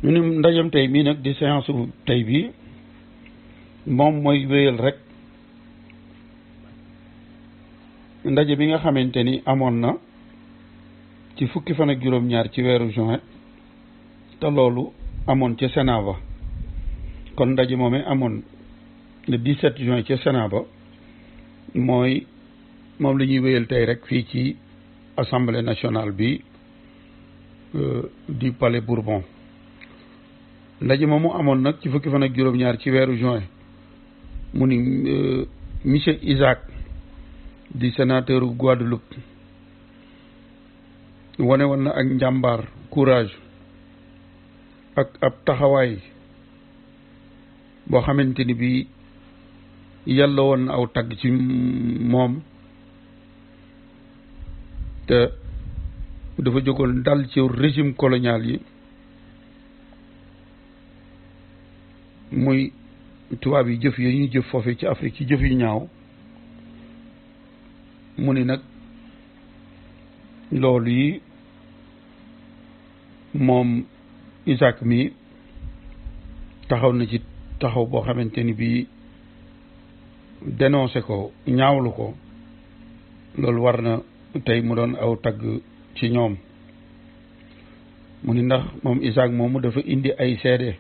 ñu ni ndajam tey mii nag di séance tey bi moom mooy wéyal rek ndaje bi nga xamante ni amoon na ci fukki fan ak juróom-ñaar ci weeru juin te loolu amoon ca Sénat ba kon ndaje moomee amoon le 17 juin ca Sénat ba moom la ñuy wéyal tey rek fii ci assemblée nationale bi du palais Bourbon. ndaje moomu amoon nag ci fukki fan ak juróom-ñaar ci weeru juin mu ni monsieur Isaac di sénateur Guadeloupe wane woon na ak njàmbaar courage ak ab taxawaay boo xamante ni bi yàlla woon na aw tagg ci moom te dafa jógoon dal ci régime colonial yi muy tubaab yi jëf yi ñuy jëf foofu ci Afrique ci jëf yu ñaaw mu ni nag loolu yi moom Isaac mi taxaw na ci taxaw boo xamante ni bii dénoncé ko ñaawlu ko loolu war na tey mu doon aw tagg ci ñoom mu ni ndax moom Isaac moomu dafa indi ay seede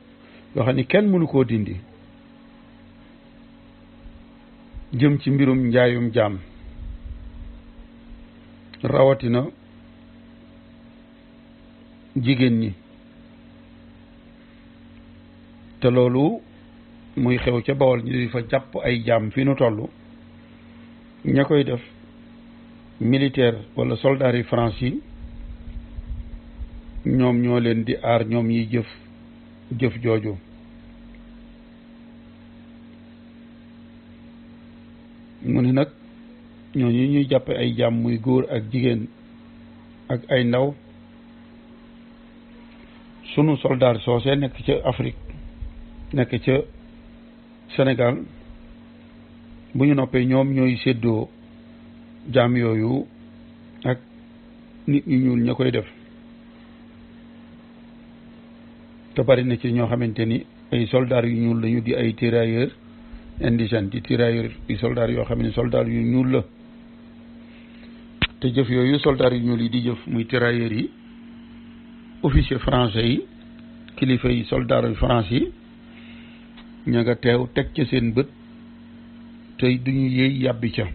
yoo xam ni kenn mënu koo dindi jëm ci mbirum njaayum jaam rawatina jigéen ñi te loolu muy xew ca Bawol ñu di fa jàpp ay jaam fi nu toll ña koy def militaire wala soldat yi France yi ñoom ñoo leen di aar ñoom yi jëf jooju mu ni nag ñooñu ñuy jàppe ay jaam muy góor ak jigéen ak ay ndaw sunu soldat soosee nekk ca Afrique nekk ca Sénégal bu ñu noppee ñoom ñooy séddoo jaam yooyu ak nit ñu ñuul ña koy def te bari na ci ñoo xamante ni ay soldats yu ñuul lañu di ay tirailleurs indigènes di tirailleurs yu soldats yoo xam ne soldats yu ñuul la te jëf yooyu soldats yu ñuul yi di jëf muy tirailleurs yi officier français yi kilifa yi soldats yu France yi ña nga teew teg ca seen bët tey duñu yëy yàbbi ca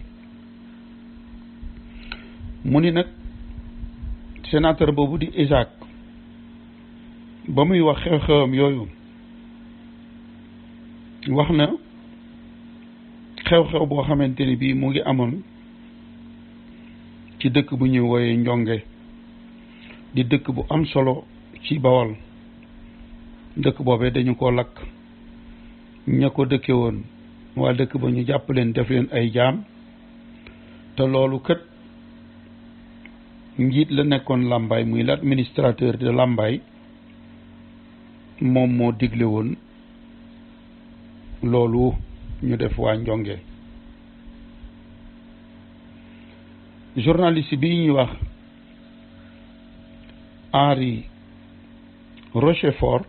mu ni nag sénateur boobu di Isaac ba muy wax xew-xewam yooyu wax na xew-xew boo xamante ni bii mu ngi amoon ci dëkk bu ñuy wooyee Njonge di dëkk bu am solo ci Bawol dëkk boobee dañu ko lakk ña ko dëkke woon waa dëkk ba ñu jàpp leen def leen ay jaam te loolu kat njiit la nekkoon Lambaye muy l'administrateur de Lambaye moom moo digle woon loolu ñu def waa Njonge journaliste bi ñuy wax Henri Rochefort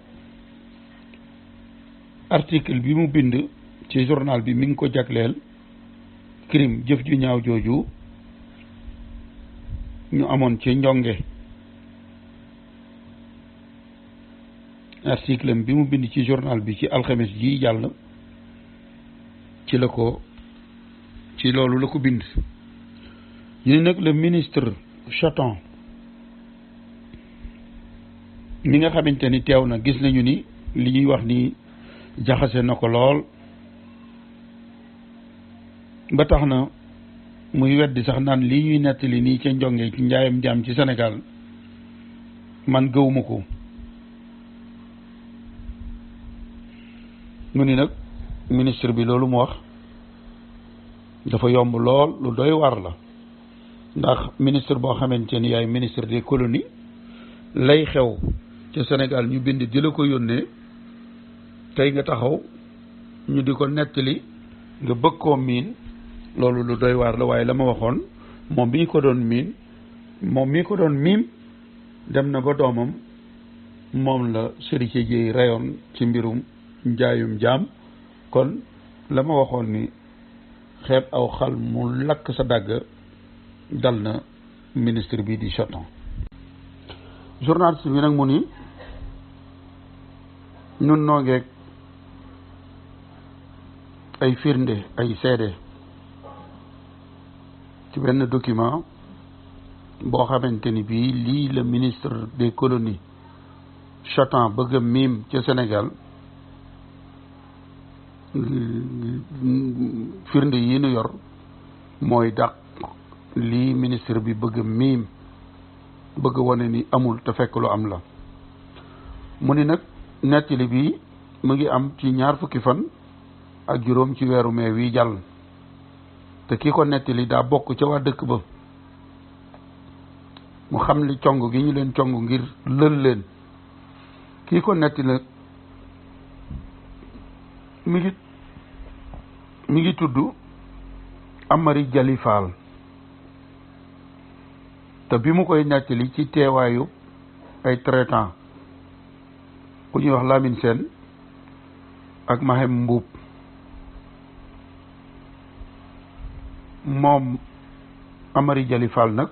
article bi mu bind ci journal bi mi ngi ko jagleel crime jëf ju ñaaw jooju ñu amoon ci Njonge article bi mu bind ci journal bi ci alxames ji jàll ci loolu la ko bind ñu ne nag le ministre Chaton mi nga xamante ni teew na gis nañu ni li ñuy wax ni jaxase na ko lool ba tax na muy weddi sax naan lii ñuy nettali nii ca Njonge ci njaayam jaam ci Sénégal man gëwuma ko mu ni nag ministre bi loolu mu wax dafa yomb lool lu doy war la ndax ministre boo xamante ni yaay ministre des colonies lay xew ca Sénégal ñu bind di la ko yónnee tey nga taxaw ñu di ko nettali nga bëgg koo miin loolu lu doy waar la waaye la ma waxoon moom mi ko doon miin dem na ba doomam moom la Serigne Dieye rayoon ci mbirum njaayum jaam. kon la ma waxoon ni xeeb aw xal mu lakk sa dàgg dal na ministre bi di Chaton. journaliste bi nag mu ni ñun noo ngeeg ay firnde ay seede ci benn document boo xamante ni bii lii la ministre des colonies Chaton bëgg a miim ca Sénégal firnde yi nu yor mooy dàq lii ministre bi bëgg a miim bëgg wane ni amul te fekk lu am la. mu ni nag nettali bi mu ngi am ci 20 fan ak juróom ci weeru mai wi jàll te ki ko nettali daa bokk ca waa dëkk ba. mu xam li cong gi ñu leen cong ngir lël leen. kii ko nettali mi ngi tudd Amari Jali Fall te bi mu koy nettali ci teewaayu ay traitant ku ñuy wax Lamine Sène ak Mahem Mbuub moom Amari Jali Fall nag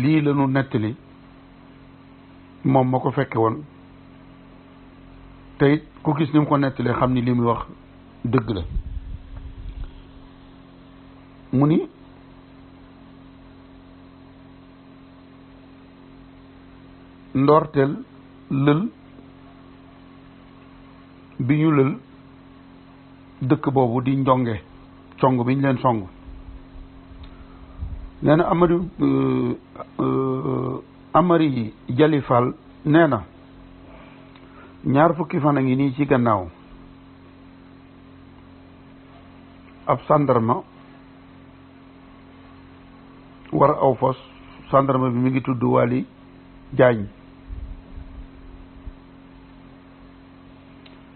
lii la ñu nettali moom ma ko fekke woon te it ku gis ni mu ko nettalee xam ni li muy wax dëgg la. mu ni ndoorteel lël bi ñu lël dëkk boobu di njonge cong bi ñu leen song nee na Amari Jali Fall nee na 20 fan a ngi nii ci gannaaw ab sandarma war a aw fos sandarma bi mi ngi tudd Wali Jaañ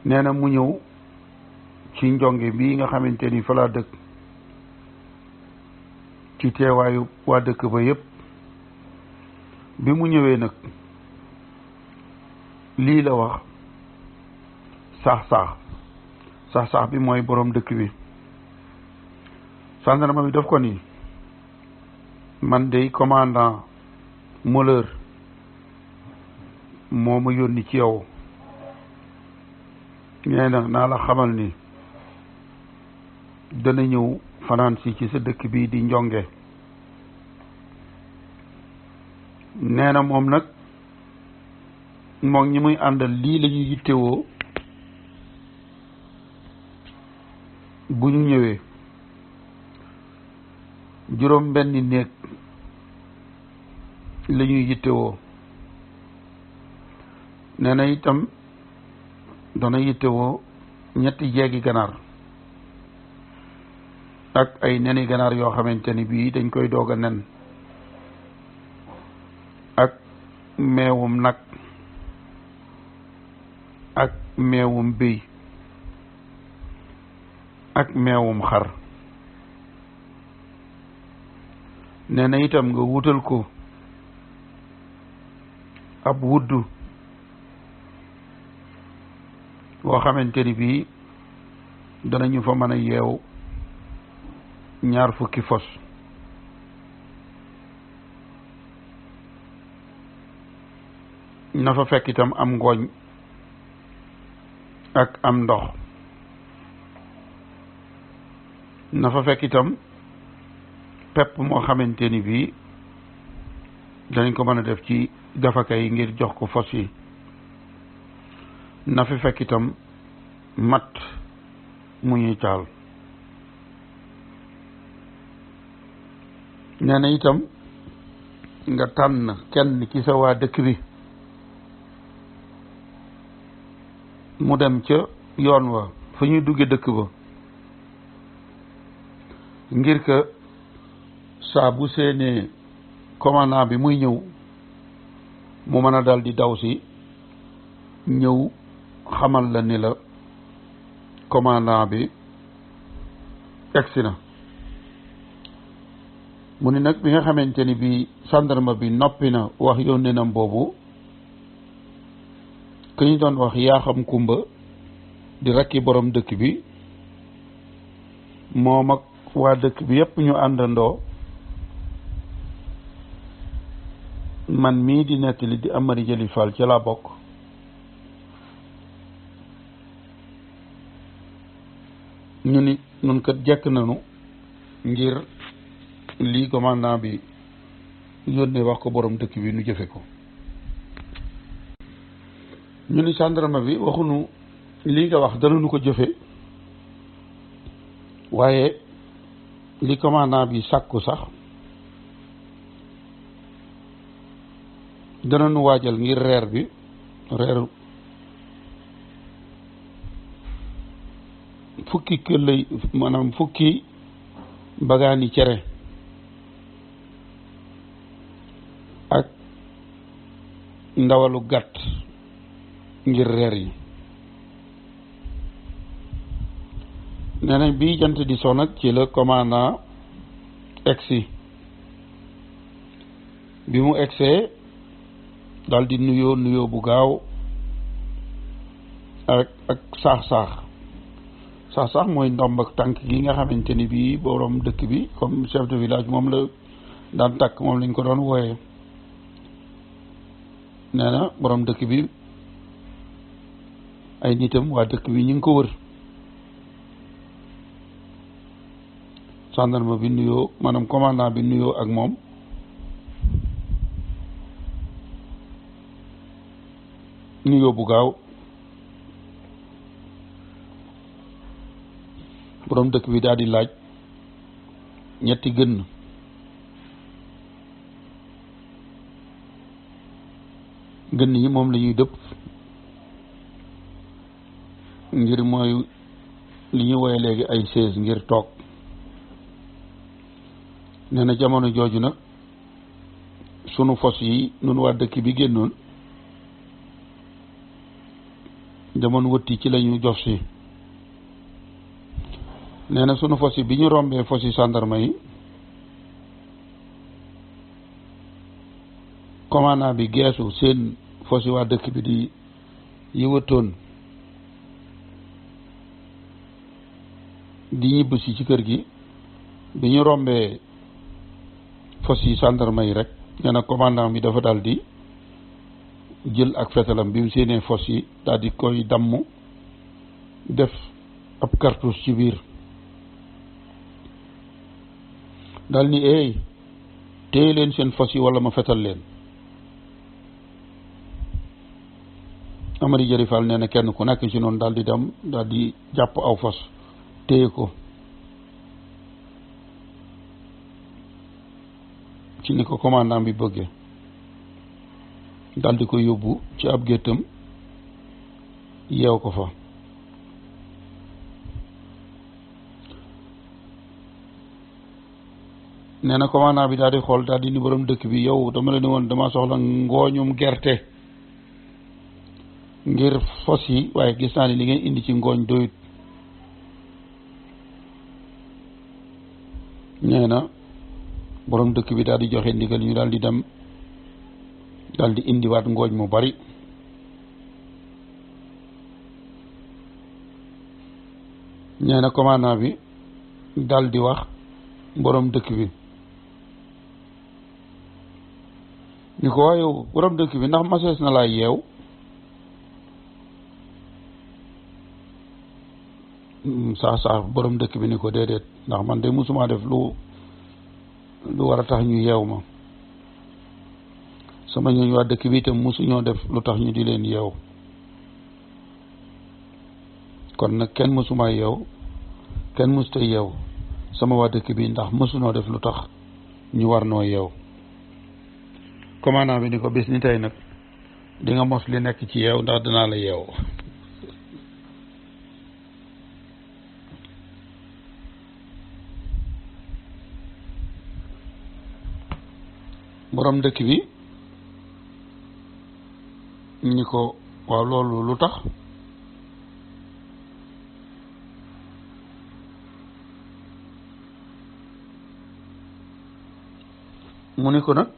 nee na mu ñëw ci njonge bii nga xamante ni fa laa dëkk ci teewaayu waa dëkk ba yépp bi mu ñëwee nag lii la wax sax-sax bi mooy boroom dëkk bi. gendarme bi daf ko ni man dey commandant Molleur moo ma yónni ci yow nee na naa la xamal ni dana ñëw fanaan si ci sa dëkk bi di njonge. nee na moom nag moom ñi muy àndal lii la ñuy yittewoo bu ñu ñëwee juróom benni néeg la ñuy yittewoo. nee na itam dana yittewoo 3 jeegi ganaar ak ay neni ganaar yoo xamante ni bii dañ koy doog a nen ak meewum nag ak meewum béy ak meewum xar. nee na itam nga wutal ko ab wuddu boo xamante ni bii danañu fa mën a yeew 20 fos. na fa fekk itam am ngooñ ak am ndox. na fa fekk itam pepp moo xamante ni bii danañ ko mën a def ci gafaka yi ngir jox ko fos yi. na fi fekk itam mat mu ñuy taal. nee na itam nga tànn kenn ci sa waa dëkk bi mu dem ca yoon wa fa ñuy dugge dëkk ba ngir que saa bu seenee commandant bi muy ñëw mu mën a dal di daw si ñëw xamal la ni la commandant bi egsi na. mu ni nag bi nga xamante ni bi gendarme bi noppi na wax yónneenam boobu ku ñu doon wax Yaxam Kumba di rakki borom dëkk bi moom ak waa dëkk bi yépp ñu àndandoo man mii di nettali di Amari Jali Fall ci laa bokk ñu ni nun kat jekk nañu ngir lii commandant bi yónnee wax ko borom dëkk bi nu jëfe ko ñu ni gendarme bi waxuñu lii nga wax danañu ko jëfe waaye li commandant bi sàkku sax danañu waajal ngir reer bi reeru fukki këllay maanaam fukki bagaani cere ak ndawalu gàtt ngir reer yi nee nañ bi jant di so nag ci la commandant egsi bi mu egsee daal di nuyoo bu gaaw ak saax-saax mooy ndomb ak tànk gi nga xamante ni bii borom dëkk bi comme chef de village moom la daan takk moom lañ ko doon wooyee nee na borom dëkk bi ay nitam waa dëkk bi ñu ngi ko wër gendarme bi nuyoo maanaam commandant bi nuyoo ak moom nuyoo bu gaaw borom dëkk bi daal di laaj ñetti gën yi moom la ñuy dëpp ngir mooy li ñu woye léegi ay chaise ngir toog nee na jamono jooju nag sunu fos yi nun waa dëkk bi génnoon jamono wëtti ci lañu jof si nee na sunu fos yi bi ñu rombee fos yi gendarme yi commandant bi geesu seen fos yi waa dëkk bi di yëwatoon di ñibbisi ci kër gi bi ñu rombee fos yi gendarme yi rek nee na commandant bi dafa daal di jël ak fetalam bi mu séenee fos yi daal di koy damm def ab cartouche ci biir daal ni eey téye leen seen fos yi wala ma fetal leen Amari Jëri Fall nee na kenn ku nekk ci noonu daal di dem daal di jàpp aw fos téye ko ci ni ko commandant bi bëggee daal di ko yóbbu ci ab géttam yeew ko fa nee na commandant bi daal di xool daal di ni borom dëkk bi yow dama la ni woon dama soxla ngooñum gerte ngir fos yi waaye gis naa ni li ngeen indi ci ngooñ doyut nee na borom dëkk bi daal di joxe ndigal ñu daal di dem daal di indiwaat ngooñ mu bari nee na commandant bi daal di wax borom dëkk bi ñu ko waaye borom dëkk bi ndax masees na laa yeew sax borom dëkk bi ni ko déedéet ndax man de musuma def lu war a tax ñu yeew ma sama ñooñu waa dëkk bi itam musuñoo def lu tax ñu di leen yeew kon nag kenn musuma yeew kenn musta yeew sama waa dëkk bi ndax musunoo def lu tax ñu war noo yeew commandant bi ni ko bis ni tey nag di nga mos li nekk ci yeew ndax dinaa la yeew borom dëkk bi ni ko waaw loolu lu tax mu ni ko nag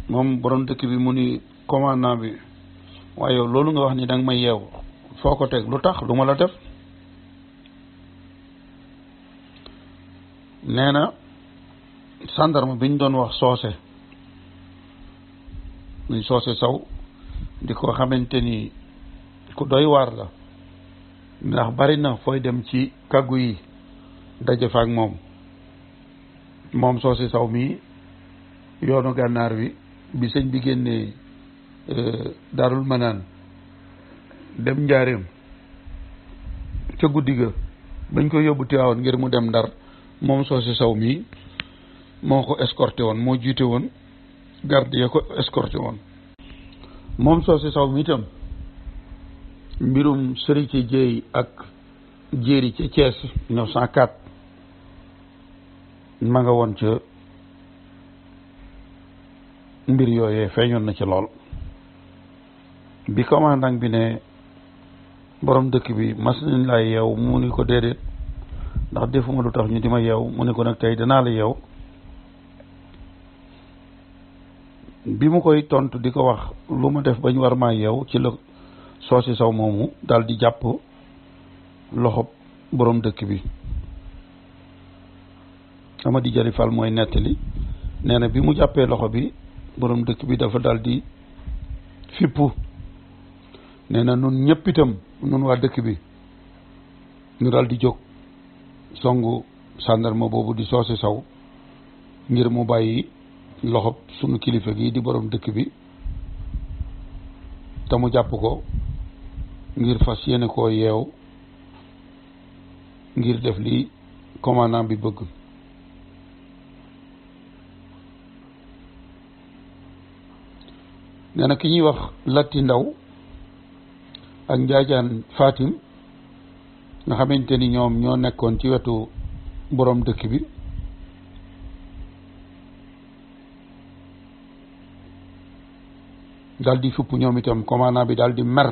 moom borom dëkk bi mu ni commandant bi waaye yow loolu nga wax ni danga may yeew foo ko teg lu tax lu ma la def nee na gendarme bi ñu doon wax soose muy soose saw di ko xamante ni ku doy waar la ndax bari na fooy dem ci kàggu yi daje fa ak moom soose saw mi yoonu gànnaar bi sëñ bi génnee Daarul Manaan dem njaareem ca guddi ga bañ ko yóbbu Tiwaawan ngir mu dem Ndar moom soose saw mi moo ko escorté woon moo jiite woon garde ya ko escorté woon moom soose saw mi itam mbirum sëri ci jéey ak jéeri ca Thiès 1904 ma nga woon ca mbir yooyee feeñoon na ci lool bi commandant bi ne borom dëkk bi mas nañ laa yeew mu ni ko déedéet ndax defuma lu tax ñu di ma yeew mu ni ko nag tey danaa la yeew bi mu koy tontu di ko wax lu ma def bañ war maa yeew ci la soosi saw moomu daal di jàpp loxo borom dëkk bi Amady Jali Fall mooy nettali nee na bi mu jàppee loxo bi borom dëkk bi dafa daal di fippu nee na nun ñëpp itam nun waa dëkk bi ñu daal di jóg songu sàndarma boobu di soose saw ngir mu bàyyi loxo sunu kilifa gi di borom dëkk bi te mu jàpp ko ngir fas yéene koo yeew ngir def li commandant bi bëgg nee na ki ñuy wax Latti Ndaw ak Njaajaan Fatim nga xamante ni ñoom ñoo nekkoon ci wetu borom dëkk bi daal di fupp ñoom itam commandant bi daal di mer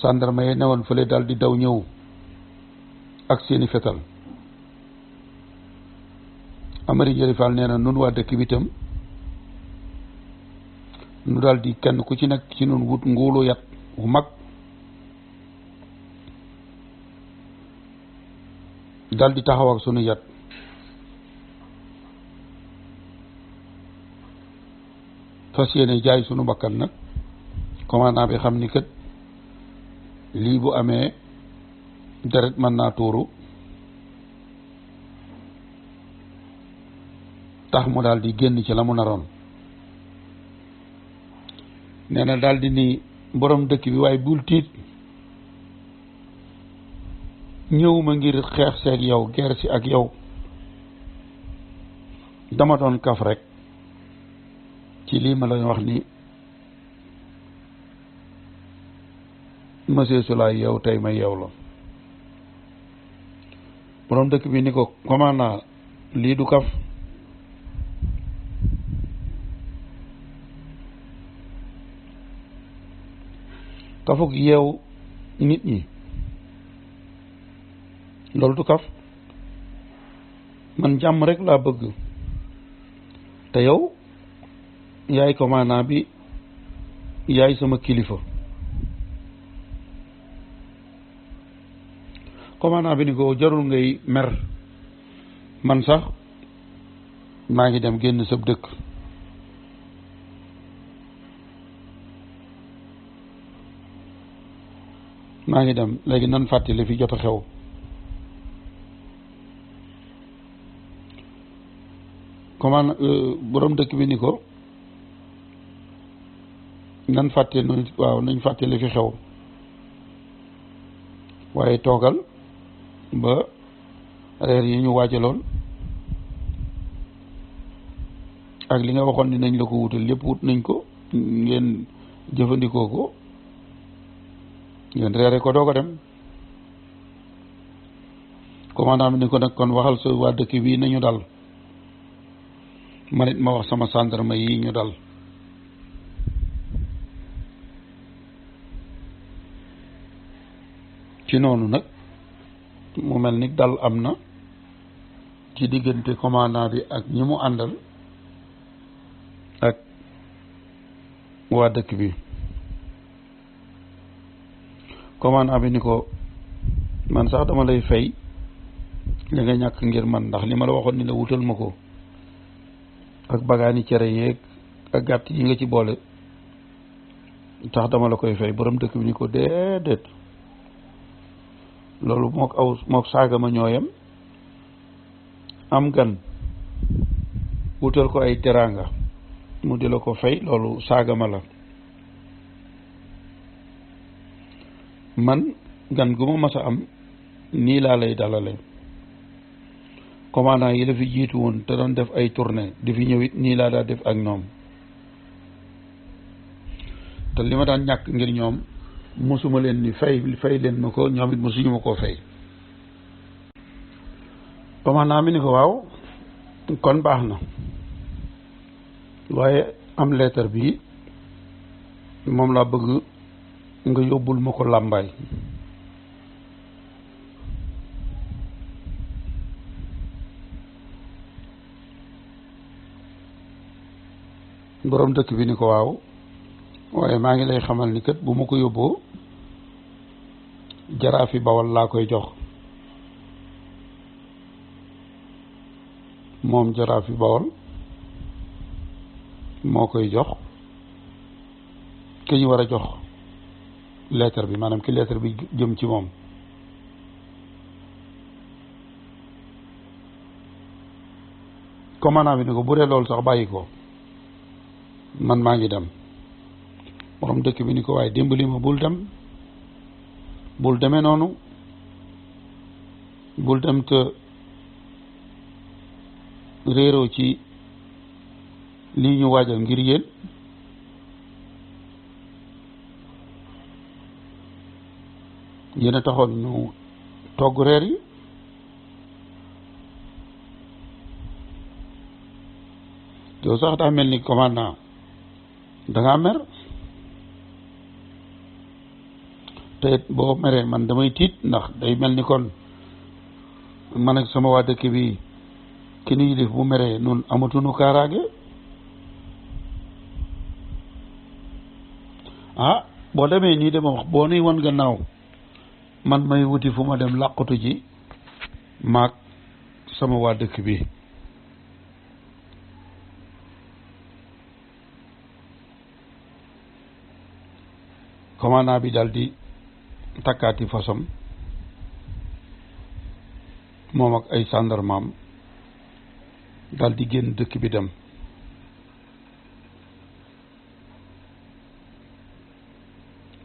gendarme yi newoon fële daal di daw ñëw ak seeni fetal Amari Jëri Fall nee na nun waa dëkk bi itam nu daal di kenn ku ci nekk ci nun wut nguulu yat wu mag daal di taxaw ak sunu yat fas yéene jaay sunu bakkan nag commandant bi xam ni kat lii bu amee deret mën naa tuuru tax mu daal di génn ci la mu naroon nee na daal di ni borom dëkk bi waaye bul tiit ñëwuma ngir xeex seeg yow guerre si ak yow dama doon kaf rek ci lii ma la wax ni monsieur Soulaye yow tey ma yeew la borom dëkk bi ni ko commandant lii du kaf kafuk yeew nit ñi loolu du kaf man jàmm rek laa bëgg te yow yaay commandant bi yaay sama kilifa commandant bi ni ko jarul ngay mer man sax maa ngi dem génn sab dëkk maa ngi dem léegi nan fàttali fi jot a xew commandant borom dëkk bi ni ko nan fàtte noonu waaw nañ fàttali fi xew waaye toogal ba reer yi ñu waajaloon ak li nga waxoon ni nañ la ko wutal lépp wut nañ ko ngeen jëfandikoo ko ngeen reere ko doo ko dem commandant bi ni ko nag kon waxal sa waa dëkk bii nañu dal man it ma wax sama gendarme yi ñu dal ci noonu nag mu mel ni dal am na ci diggante commandant bi ak ñi mu àndal ak waa dëkk bi. commandant bi ni ko man sax dama lay fay li nga ñàkk ngir man, ndax li ma la waxoon ni la wutal ma ko ak bagaani cere yeeg ak gàtt yi nga ci boole tax dama la koy fay. borom dëkk bi ni ko déedéet, loolu mook saaga ma ñooyam. am gan wutal ko ay teraanga mu di la ko fay, loolu saaga ma la. man gan gu ma mas a am nii laa lay dalale. commandant yi la fi jiitu woon te doon def ay tournée di fi ñëwit nii laa daa def ak ñoom, te li ma daan ñàkk ngir ñoom mosuma leen ni fay leen ma ko, ñoom it mosuñu ma koo fay. commandant mi ni ko waaw kon baax na, waaye am lettre bi moom laa bëgg nga yóbbul ma ko làmbaay. borom dëkk bi ni ko waaw, waaye maa ngi lay xamal ni kat bu ma ko yóbboo jaraafi Bawol laa koy jox. moom jaraafi Bawol moo koy jox ki ñu war a jox lettre bi, maanaam ki lettre bi jëm ci moom. commandant bi ni ko bu dee loolu sax bàyyi ko, man maa ngi dem. borom dëkk bi ni ko waaye dimbali ma, bul dem, bul demee noonu, bul dem te réeroo ci lii ñu waajal ngir yéen. yéen a taxoon ñu togg reer yi. yow sax daa mel ni commandant dangaa mer, te boo meree man damay tiit, ndax day mel ni kon man ak sama waa dëkk bi ki ni def bu meree nun amatuñu kaaraange. ah boo demee nii dama wax boo nuy wan gannaaw man may wuti fu ma dem làqutu ji maag sama waa dëkk bi. commandant bi daal di takkaati fasam moom ak ay gendarmeam daal di génn dëkk bi dem.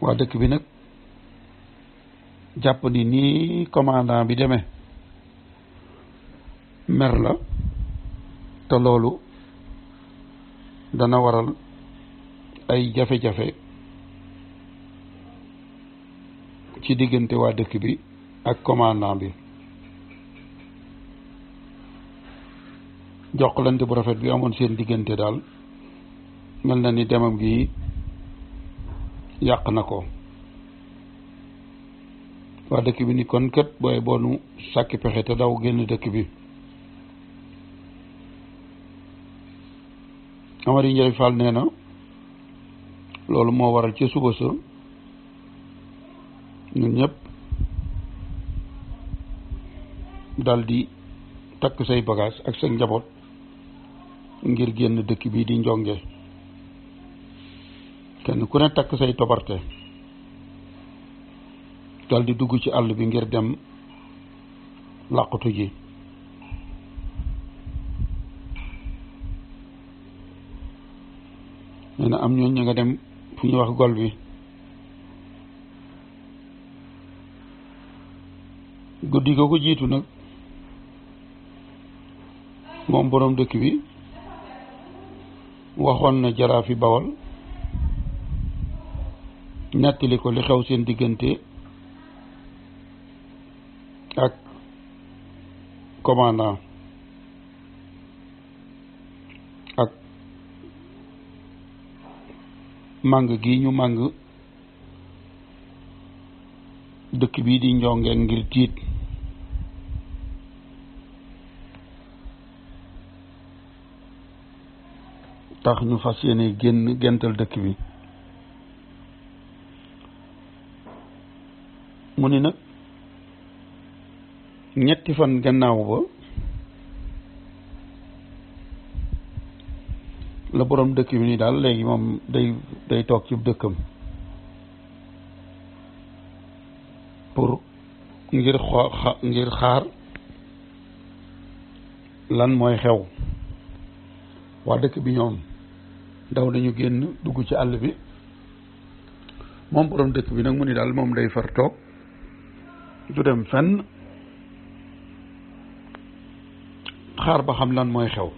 waa dëkk bi nag jàpp ni nii commandant bi demee mer la, te loolu dana waral ay jafe-jafe ci diggante waa dëkk bi ak commandant bi. jokkalante bu rafet bi amoon seen diggante daal mel na ni demam gi yàq na ko. waa dëkk bi ni kon kat booy boonu sàkki pexe te daw génn dëkk bi. Amari Njari Fall nee na loolu moo waral ca suba sa ñun ñëpp dal di takk say bagage ak sa njaboot ngir génn dëkk bi di njonge. kenn ku ne takk say tobarte dal di dugg ci àll bi ngir dem làqutu ji. nee na am ñooñ ña nga dem fu ñuy wax gol bi. guddi ko jiitu nag moom boroom dëkk bi waxoon na jaraafi Bawol nettali ko li xew seen diggante ak commandant ak màng gi ñu màng dëkk bii di njongeen ngir tiit tax ñu fas yéene gental dëkk bi. mu ni nag ñetti fan gannaaw ba la borom dëkk bi ni daal léegi moom day toog ci dëkkam pour ngir xaar lan mooy xew. waa dëkk bi ñoom daw nañu génn dugg ci àll bi, moom borom dëkk bi nag mu ni daal moom day far toog du dem fenn, xaar ba xam lan mooy xew.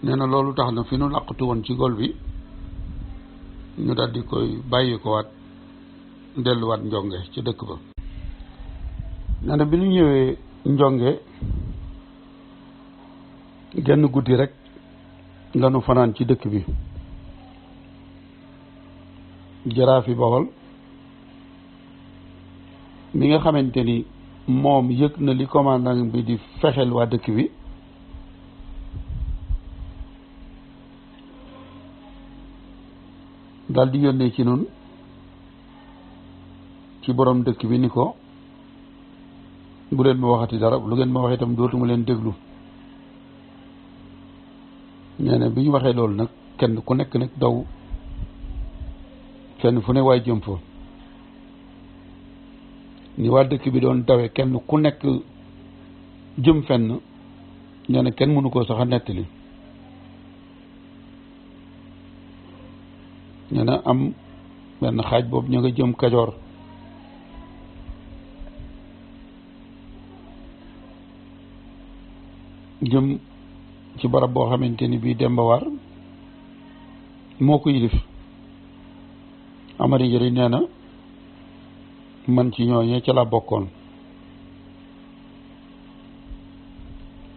nee na loolu tax na fi nu làqatu woon ci gol bi ñu daal di koy bàyyi ko waat delluwaat njonge ci dëkk ba. nee na bi ñu ñëwee njonge genn guddi rek lanu fanaan ci dëkk bi. jaraafi Bawol mi nga xamante ni moom yëg na li commandant bi di fexeel waa dëkk bi, daal di yónnee ci nun ci borom dëkk bi ni ko bu leen ma waxati dara, lu ngeen ma wax itam dootuma leen déglu. nee na bi ñu waxee loolu nag kenn ku nekk nag daw fenn fu ne waay jëm fa, ni waa dëkk bi doon dawe kenn ku nekk jëm fenn. nee na kenn mënu koo sax a nettali. nee na am benn xaaj boobu ñu nga jëm Kajoor, jëm ci barab boo xamante ni bii Demba War moo ko yilif. Amari Njëriñ nee na man ci ñooñee ca la bokkoon,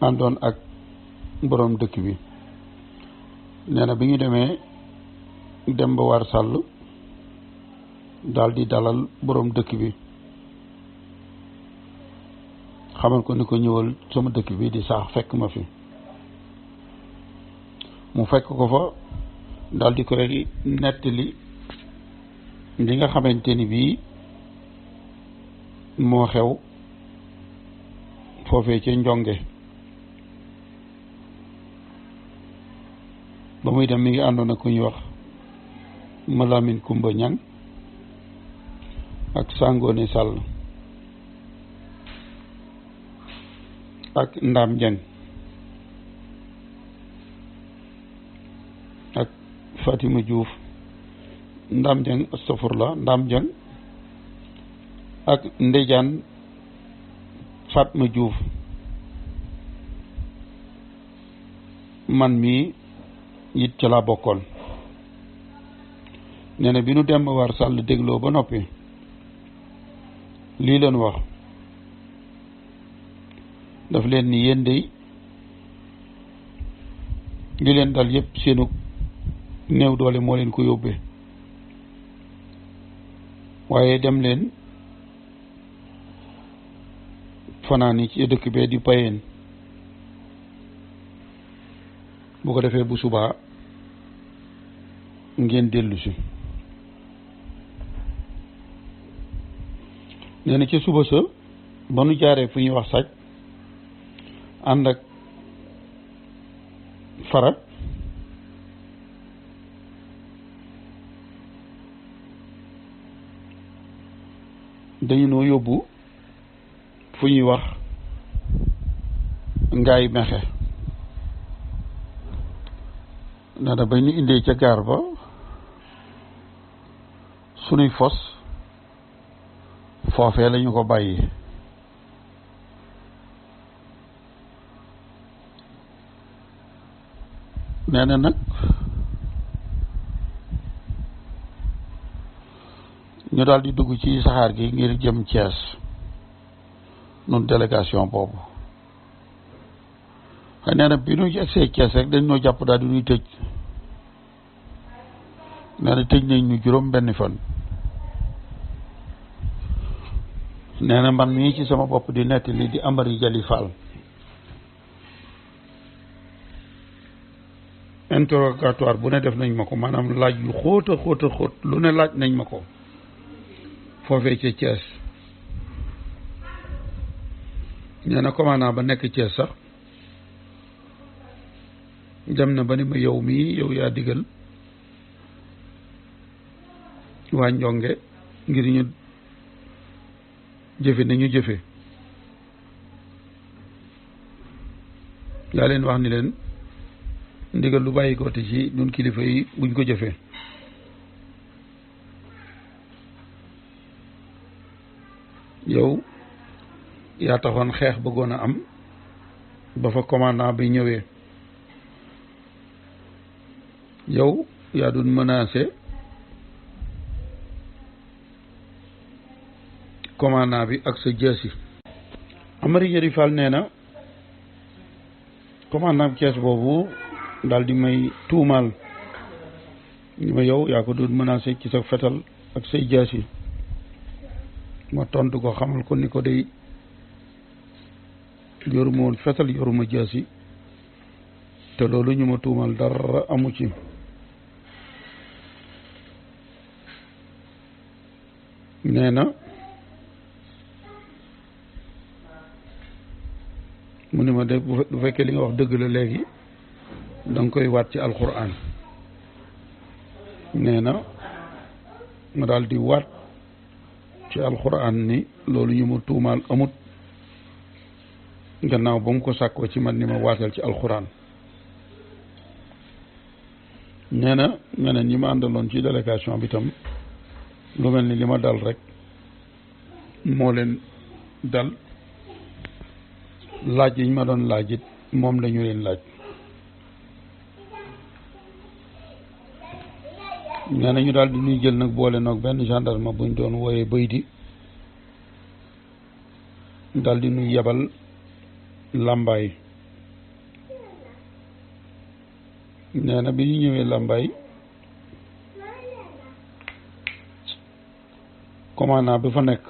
àndoon ak borom dëkk bi. nee na bi ñu demee Demba War Sàll daal di dalal borom dëkk bi, xamal ko ni ko ñëwal sama dëkk bi di saax fekk ma fi. mu fekk ko fa daal di koy nettali li nga xamante ni bii moo xew foofee ca njonge. ba muy dem mi ngi àndoon ak ku ñuy wax Malamine Kumba Ñang ak Sangone Sall ak Ndam Jeng ak Fatima Diouf. Ndam Jeng astafurla Ndam Jeng ak Ndejaan Fatma Diouf. man mii it ca laa bokkoon. nee na bi nu Demba War Sàll dégloo ba noppi lii leen wax, daf leen ni yéen dey li leen dal yépp seenu néew doole moo leen ko yóbbee, waaye dem leen fanaani ci dëkk bee di Payeen, bu ko defee bu subaa ngeen dellu si. nee na ca suba sa ba nu jaaree fu ñuy wax saj ànd ak Fara dañu noo yóbbu fu ñuy wax Ngaay Mexe. nee na ba ñu indee ca gaar ba sunuy fos foofee lañu ko bàyyi. nee na nag ñu daal di dugg ci saxaar gi ngir jëm Thiès nun délégation boobu. xëy nee na bi ñu egsee Thiès rek dañ noo jàpp daal di ñuy tëj. nee na tëj nañ ñu juróom benn fan. nee na man mii ci sama bopp di nettali di Amari Jali Fall interrogatoire bu ne def nañ ma ko maanaam laaj yu xóot a xóot a xóot lu ne laaj nañ ma ko foofee ca Thiès nee na commandant ba nekk Thiès sax dem na ba ni ma yow mii yow yaa digal waa Njonge ngir ñu jëfe nañu jëfe yaa leen wax ni leen ndigal lu bàyyi ko te ci ñun kilifa yi buñ ko jëfee yow yaa taxoon xeex bëggoon a am ba fa commandant bi ñëwee yow yaa doon menacé commandant bi ak sa jësi Amari Jali Fall nee na commandant bi Thiès boobu daal di may tuumaal ni ma yow yaa ko doon menacé ci sa fetal ak say jësi ma tontu ko xamal ko ni ko day yoruma woon fetal yoruma jësi te loolu ñu ma tuumal dara amu ci nee na mu ni ma de bu fekkee li nga wax dëgg la léegi da nga koy waat ci alxuraan nee na ma daal di waat ci alxuraan ni loolu ñu ma tuumaal amut gannaaw ba mu ko sàkkoo ci man ni ma waatal ci alxuraan nee na ñeneen ñi ma àndaloon ci délégation bi tam lu mel ni li ma dal rek moo leen dal laaj yi ñu ma doon laaj it moom la ñu leen laaj nee na ñu daal di ñuy jël nag boole noog benn gendarme buñ doon wooyee bëy di daal di ñuy yebal làmbaay nee na bi ñu ñëwee làmbaay commandant bi fa nekk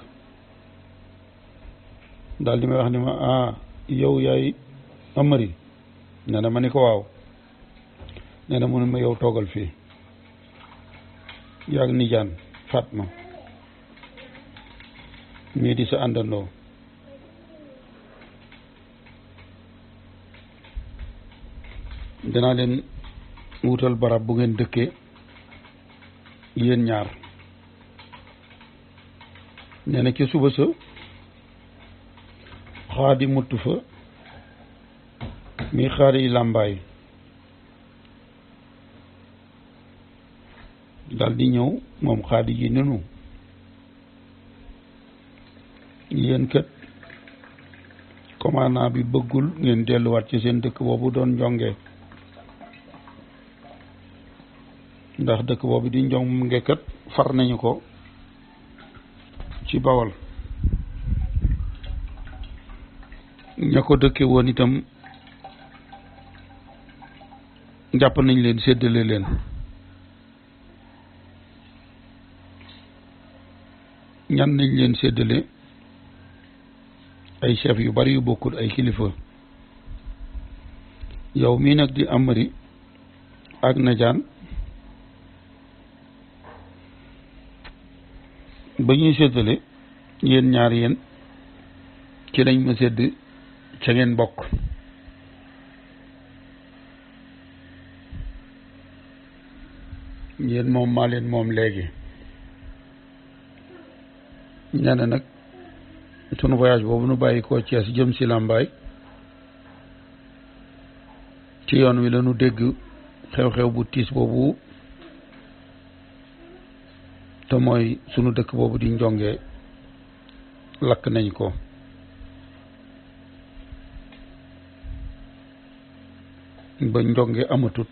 daal di may wax ni ma yow yaay Amari nee na ma ni ko waaw nee na mu ne ma yow toogal fii yaag Nijaan Fatma mii di sa àndandoo danaa leen wutal barab bu ngeen dëkkee yéen ñaar nee na ci suba sa xaadi muttu fa mi xaari làmbaay dal di ñëw moom xaadi ji nenu yéen kat commandant bi bëggul ngeen delluwaat ci seen dëkk boobu doon Njonge ndax dëkk boobu di Njonge kat far nañu ko ci Bawol ña ko dëkke woon itam jàpp nañ leen séddale leen ñan nañ leen séddale ay chef yu bari yu bokkul ay kilifa yow mii nag di Amari ak Najaan ba ñuy séddale yéen ñaar yéen ci lañ ma sédd ca ngeen bokk yéen moom maa leen moom léegi ñane nag sunu voyage boobu nu bàyyi koo Thiès jëm si Lambaay ci yoon wi la nu dégg xew-xew bu tiis boobu te mooy sunu dëkk boobu di Njonge lakk nañ ko ba Njonge amatut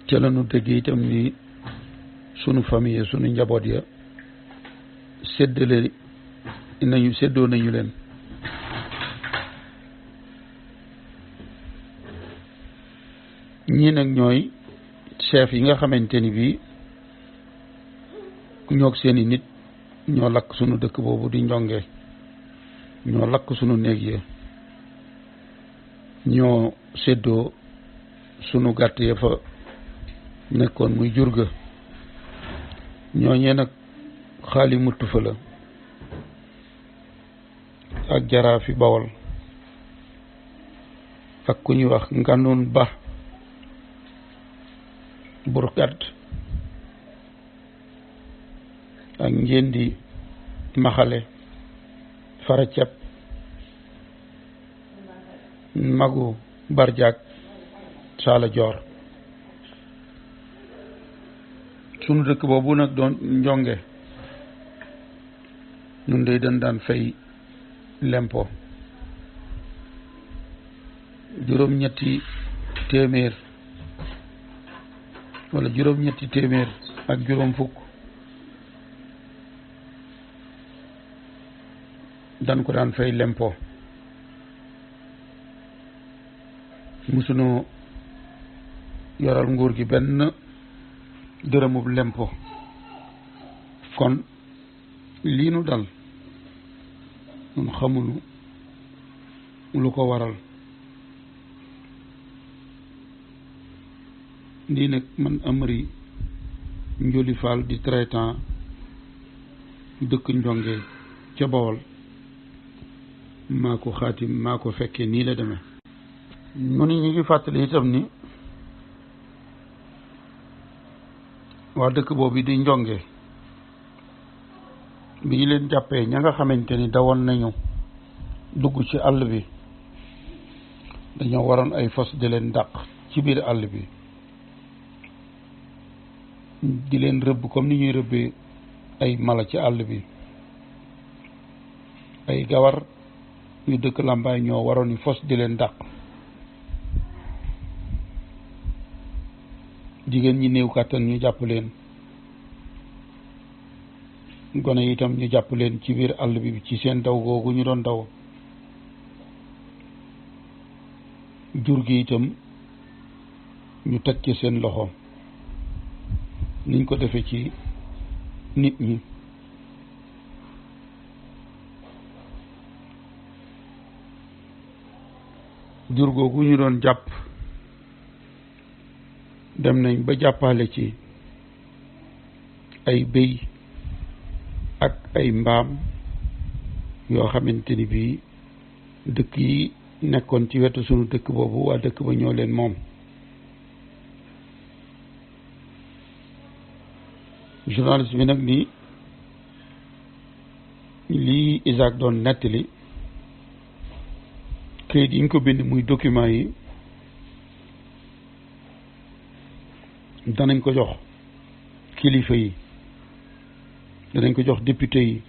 ca la nu dégg itam ni sunu famille sunu njaboot ya séddale nañu séddoo nañu leen ñii nag ñooy chef yi nga xamante ni bii ñoog seeni nit ñoo lakk sunu dëkk boobu di Njonge ñoo lakk sunu néeg ya ñoo séddoo sunu gàtt ya fa nekkoon muy jur ga ñooñee nag xaali mutt fa la ak jaraafi Bawol ak ku ñuy wax Nganoon Ba burkat ak Njéndi Maxale Fara Cep Magu Barjaak Saala Joor sunu dëkk boobu nag doon Njonge ñun dey daan fay lempo juróom-ñetti téeméer wala juróom-ñetti téeméer ak juróom fukk dan ko daan fay lempo musunu yoral nguur gi benn dërëmub lempo kon lii nu dal ñun xamunu lu ko waral lii nag man Amari Njoli Fall di traitant dëkk Njonge ca Bawol maa ko xaatim maa ko fekkee nii la demee mu ni ñu ngi fàttali itam ni waa dëkk boobu di Njonge bi ñu leen jàppee ña nga xamante ni dawoon nañu dugg ci àll bi dañoo waroon ay fas di leen dàq ci biir àll bi di leen rëbb comme ni ñuy rëbbee ay mala ci àll bi ay gawar ñu dëkk Lambaay ñoo waroon ni fas di leen dàq jigéen ñi néew kàttan ñu jàpp leen gone yi itam ñu jàpp leen ci biir àll bi ci seen daw googu ñu doon daw jur gi itam ñu teg ci seen loxo niñ ko defee ci nit ñi jur googu ñu doon jàpp dem nañ ba jàppale ci ay béy ak ay mbaam yoo xamante ni bii dëkk yi nekkoon ci wetu sunu dëkk boobu waa dëkk ba ñoo leen moom journaliste bi nag ni lii Isaac doon nettali kayit yi ñu ko bind muy document yi danañ ko jox kilifa yi danañ ko jox député yi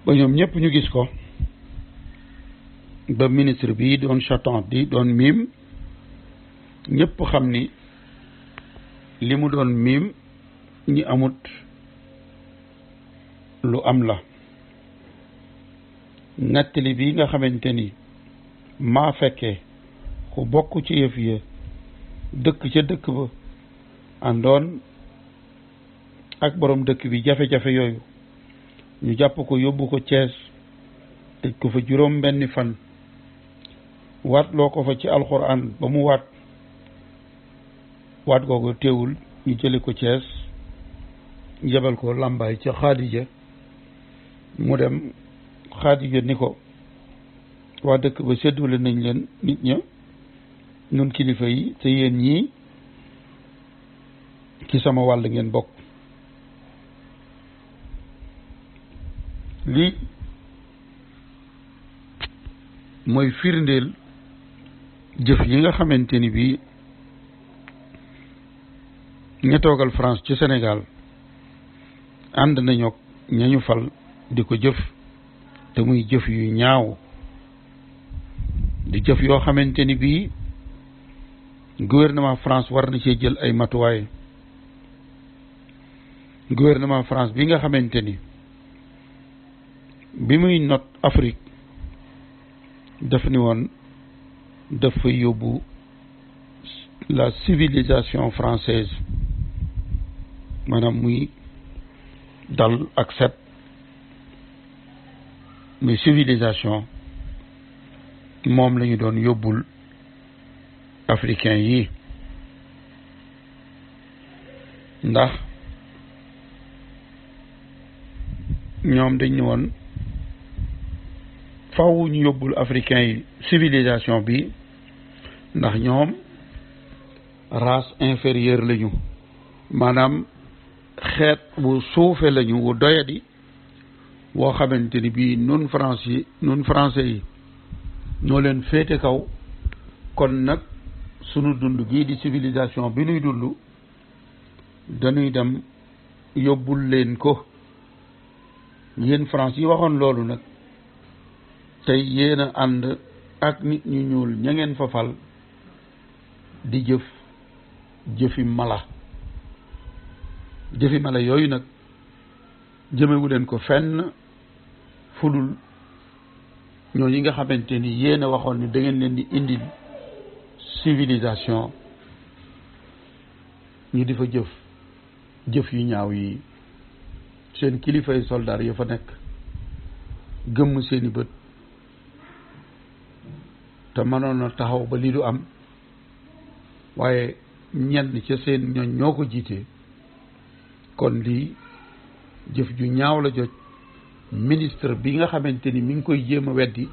ba ñoom ñëpp ñu gis ko ba ministre bi doon Chatan di doon miim ñëpp xam ni li mu doon miim ñi amut lu am la nettali bi nga xamante ni maa fekkee ku bokk ci yëf ya dëkk ca dëkk ba àndoon ak borom dëkk bi jafe-jafe yooyu ñu jàpp ko yóbbu ko Cees tëj ko fa juróom benni fan waat loo ko fa ci alxuraan ba mu waat googu teewul ñu jële ko Cees jabal ko Lambaay ca Xaadija mu dem Xaadija ni ko waa dëkk ba séddule nañ leen nit ña nun kilifa yi te yéen ñii ci sama wàll ngeen bokk lii mooy firndeel jëf yi nga xamante ni bii ña toogal France ci Sénégal ànd nañoo ñañu fal di ko jëf te muy jëf yu ñaaw di jëf yoo xamante ni bii gouvernement France war na cee jël ay matuwaay gouvernement France bi nga xamante ni bi muy not Afrique daf ni woon daf fay yóbbu la civilisation française maanaam muy dal ak set muy civilisation moom la ñu doon yóbbul africain yi ndax ñoom dañ ne woon faw ñu yóbbul africain yi civilisation bi ndax ñoom race inférieure lañu maanaam xeet bu suufe lañu wu doyadi woo xamante ni bii nun français yi ñoo leen féete kaw kon nag sunu dund gii di civilisation bi nuy dund dañuy dem yóbbul leen ko yéen France yi waxoon loolu nag tey yéen a ànd ak nit ñu ñuul ña ngeen fa fal di jëfi mala yooyu nag jëmewu leen ko fenn fudul ñoo ñi nga xamante ni yéen a waxoon ni da ngeen leen di indil civilisation ñu di fa jëf yu ñaaw yi seen kilifay soldaar ya fa nekk gëmm seeni bët te mënoon a taxaw ba lii du am waaye ñenn ca seen ñooñ ñoo ko jiite kon lii jëf ju ñaaw la jot ministre bi nga xamante ni mi ngi koy jéem a weddi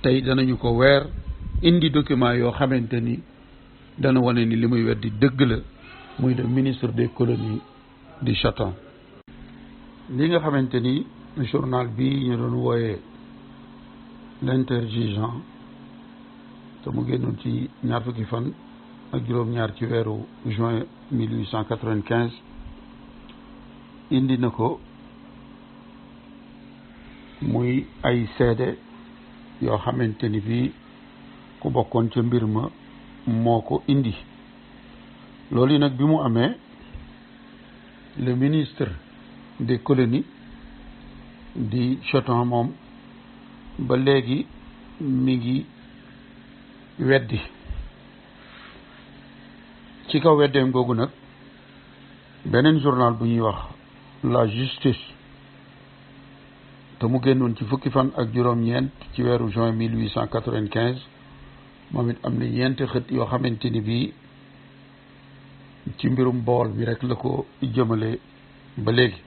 tey danañu ko weer indi document yoo xamante ni dana wane ni li muy weddi dëgg la muy le ministre des colonies du Chatham. li nga xamante ni journal bi ñu doon wooyee l'Interjugeant te mu génnoon ci ñaar fukki fan ak juróom-ñaar ci weeru juin 1895 indi na ko muy ay seede yoo xamante ni bii ku bokkoon ca mbir ma moo ko indi loolu nag bi mu amee le ministre des colonies di Chatham moom ba léegi mi ngi weddi ci kaw weddeem googu nag beneen journal bu ñuy wax La Justice te mu génnoon ci fukki fan ak juróom-ñeent ci weeru juin 1895 moom it am na ñeenti xët yoo xamante ni bii ci mbirum bool bi rek la ko jëmale ba léegi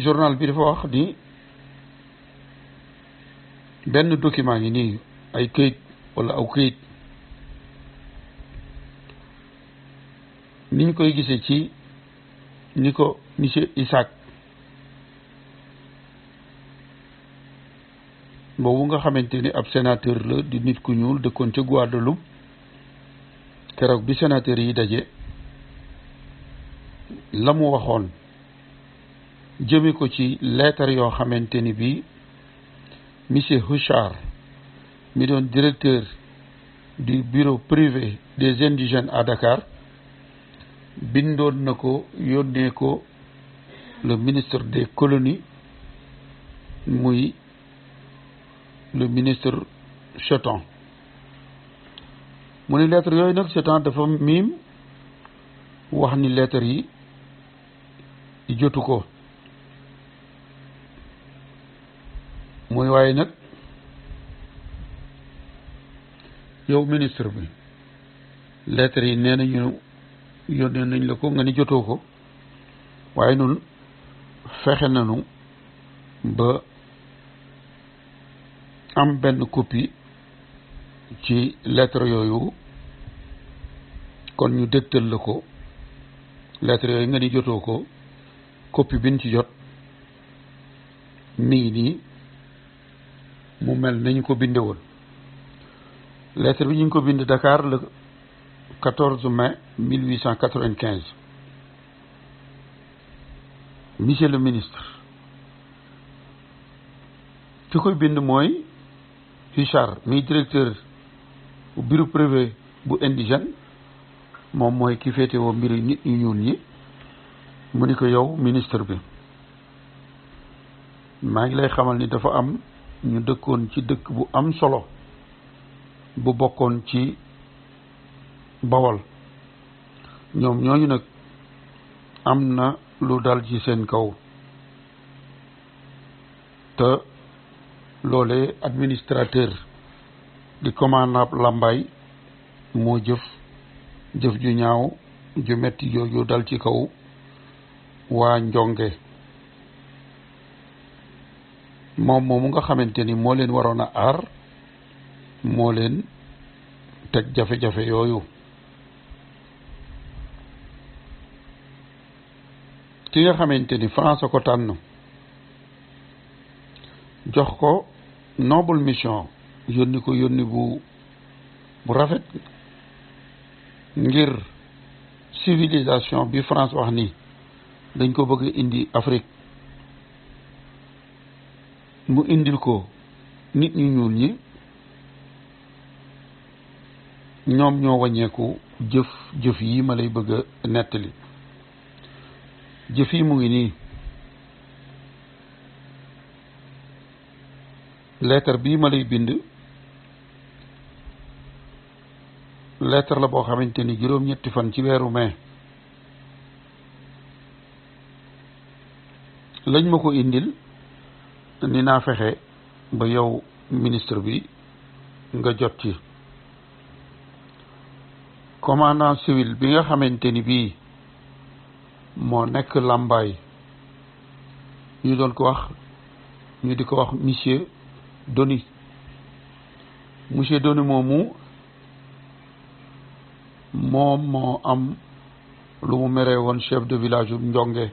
journal bi dafa wax ni benn document yi nii ay këyit wala aw këyit ni ñu koy gisee ci ni ko monsieur Isaac boobu nga xamante ni ab sénateur la di nit ku ñuul dëkkoon ca Guadeloupe keroog bi sénateur yi daje la mu waxoon jëme ko ci lettre yoo xamante ni bi monsieur Huchard mi doon directeur du bureau privé des indigènes à Dakar bindoon na ko yónnee ko le ministre des colonies muy le ministre Chatham mu ni lettre yooyu nag Chatham dafa miim wax ni lettre yi jotu ko muy waaye nag yow ministre bi lettre yi nee nañu yónnee nañ la ko nga ni jotoo ko waaye nun fexe nañu ba am benn copie ci lettre yooyu kon ñu dégtal la ko lettre yooyu nga ni jotoo ko copie bi ñu ci jot mi ngi nii mu mel nañu ko binde woon lettre bi ñu ngi ko bind Dakar le 14 mai 1895 monsieur le ministre ki koy bind mooy Huchard mi directeur bu bureau privé bu indigène moom mooy ki féete woo mbiri nit ñu ñuul ñi mu ni ko yow ministre bi maa ngi lay xamal ni dafa am ñu dëkkoon ci dëkk bu am solo bu bokkoon ci Bawol ñoom ñooñu nag am na lu dal ci seen kaw te loole administrateur di commandant Lambaye moo jëf ju ñaaw ju metti jooju dal ci kaw waa Njonge moom moomu nga xamante ni moo leen waroon a aar moo leen teg jafe-jafe yooyu. ki nga xamante ni France ko tànn jox ko noble mission yónni ko yónni bu rafet ngir civilisation bi France wax ni dañ ko bëgg indi Afrique mu indil ko nit ñu ñuul ñi ñoom ñoo wàññeeku jëf yi ma lay bëgg a nettali. jëf yi mu ngi nii lettre bii ma lay bind lettre la boo xamante ni juróom-ñetti fan ci weeru mai lañ ma ko indil ni naa fexe ba yow ministre bi nga jot ci commandant civil bi nga xamante ni bii moo nekk Lambaye ñu di ko wax monsieur Denis moomu moom moo am lu mu meree woon chef de village bu Njonge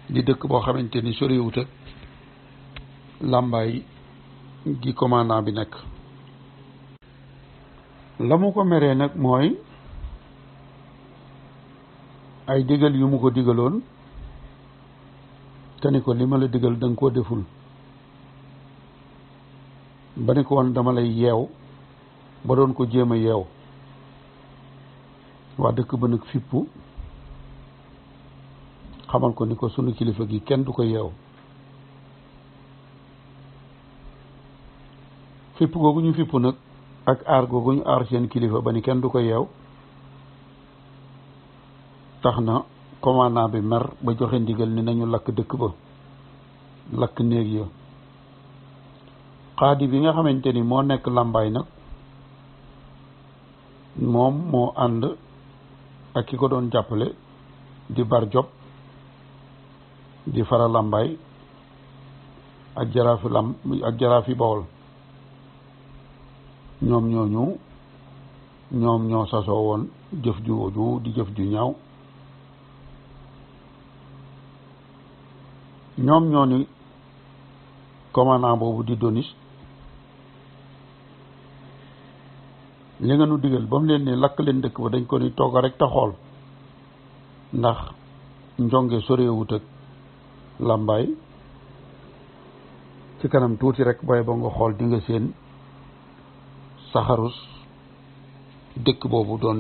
di dëkk boo xamante ni soriwut ak Lambaye gi commandant bi nekk. la mu ko meree nag mooy ay digal yu mu ko digaloon te ni ko li ma la digal da nga koo deful ba ni ko woon dama lay yeew ba doon ko jéem a yeew waa dëkk ba nag fippu xamal ko ni ko sunu kilifa gi kenn du ko yeew. fipp googu ñu fippu nag ak aar googu ñu aar seen kilifa ba ni kenn du ko yeew tax na commandant bi mer ba joxe ndigal ni nañu lakk dëkk ba lakk néeg ya. xaadi bi nga xamante ni moo nekk Lambaye nag moom moo ànd ak ki ko doon jàppale di Bar Diop di fara Lambaye ak jaraafi Bawol ñoom ñoo sasoo woon jëf ju di jëf ju ñaaw. ñoom ñoo ni commandant boobu di Denis li nga nu digal ba mu leen ne lakk leen dëkk ba dañ ko ni togg rek te xool ndax Njonge sorewut ak Lambaye ci kanam tuuti rek bay ba nga xool di nga seen saxarus dëkk boobu doon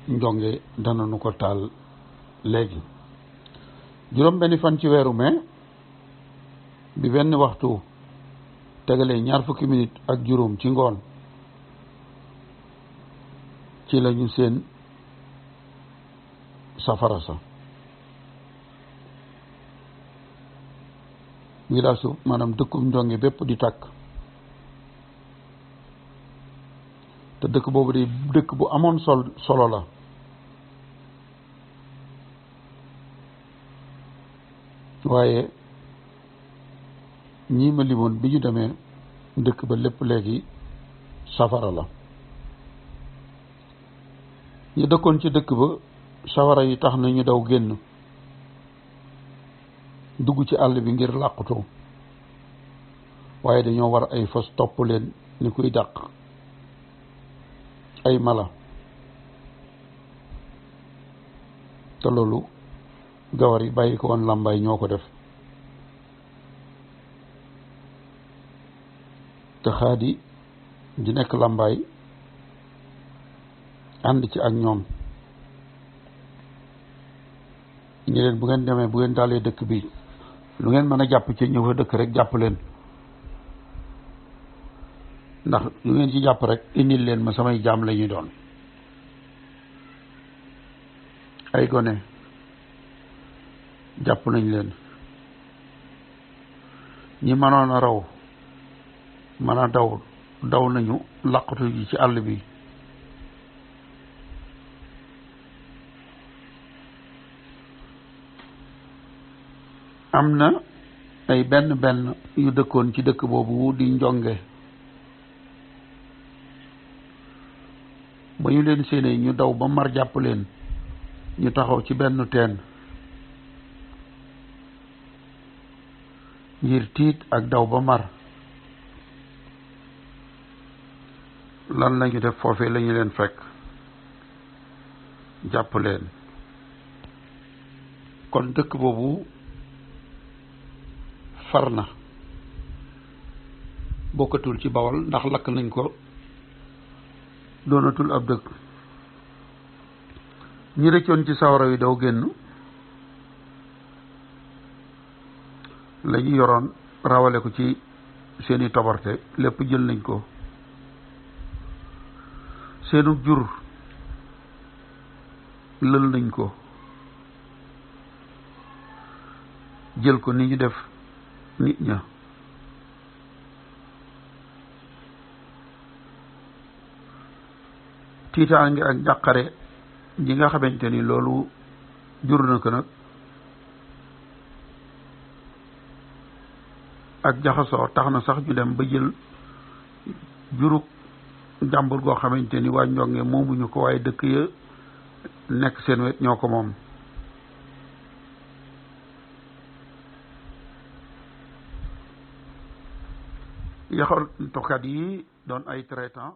Njonge dana nu ko taal léegi. juróom benni fan ci weeru mai bi benn waxtu tegalee 20 minutes ak juróom ci ngoon ci lañu seen safara sa village maanaam dëkkum Njonge bépp di tàkk te dëkk boobu di dëkk bu amoon solo la. waaye ñii ma limoon bi ñu demee dëkk ba lépp léegi safara la. ñu dëkkoon ci dëkk ba safara yi tax na ñu daw génn dugg ci àll bi ngir làqutu waaye dañoo war ay fas topp leen ni kuy dàq ay mala te loolu gawar yi bàyyi ko woon Lambaye ñoo ko def. te xaadi di nekk Lambaye ànd ci ak ñoom ñu leen bu ngeen demee bu ngeen daalee dëkk bi lu ngeen mën a jàpp ci ñëw fa dëkk rek jàpp leen ndax lu ngeen ci jàpp rek indil leen ma samay jaam la ñuy doon ay gone jàpp nañ leen ñi mënoon a raw mën a daw nañu laqatu ji ci àll bi am na ay benn yu dëkkoon ci dëkk boobu di njonge ba ñu leen séenee ñu daw ba mar jàpp leen ñu taxaw ci benn teen ngir tiit ak daw ba mar lan lañu def foofee lañu leen fekk jàpp leen kon dëkk boobu far na bokkatul ci Bawol ndax lakk nañ ko doonatul ab dëkk ñi rëccoon ci sawara wi daw génn la ñu yoroon rawale ko ci seeni tobarte lépp jël nañ ko seenu jur lël nañ ko jël ko ni ñu def nit ña tiitaange ak njàqare ji nga xamante ni loolu jur na ko nag ak jaxasoo tax na sax ñu dem ba jël jurug jàmbur goo xamante ni waa njonge moomuñu ko waaye dëkk ya nekk seen wet ñoo ko moom yaxantukat yi doon ay traitant